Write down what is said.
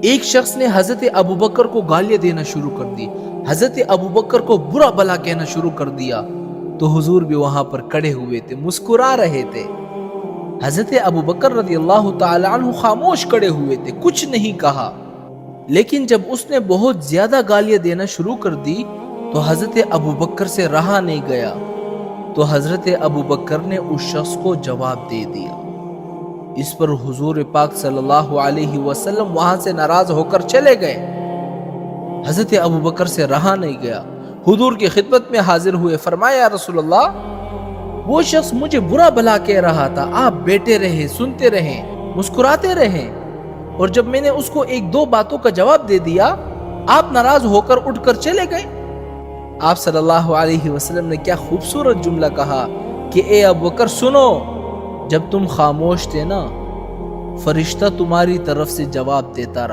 ایک شخص نے حضرت ابو بکر کو گالیاں دینا شروع کر دی، حضرت ابو بکر کو برا بلا کہنا شروع کر دیا، تو حضور بھی وہاں پر کھڑے ہوئے تھے، مسکرا رہے تھے۔ حضرت ابو بکر رضی اللہ تعالی عنہ خاموش کھڑے ہوئے تھے، کچھ نہیں کہا۔ لیکن جب اس نے بہت زیادہ گالیاں دینا شروع کر دی تو حضرت ابو بکر سے رہا نہیں گیا، تو حضرت ابو بکر نے اس شخص کو جواب دے دیا۔ اس پر حضور پاک صلی اللہ علیہ وسلم وہاں سے ناراض ہو کر چلے گئے۔ حضرت ابو بکر سے رہا نہیں گیا، حضور کی خدمت میں حاضر ہوئے، فرمایا یا رسول اللہ، وہ شخص مجھے برا بھلا کہہ رہا تھا، آپ بیٹھے رہے، سنتے رہے، مسکراتے رہے، اور جب میں نے اس کو ایک دو باتوں کا جواب دے دیا، آپ ناراض ہو کر اٹھ کر چلے گئے۔ آپ صلی اللہ علیہ وسلم نے کیا خوبصورت جملہ کہا کہ اے ابو بکر سنو، جب تم خاموش تھے نا، فرشتہ تمہاری طرف سے جواب دیتا رہا۔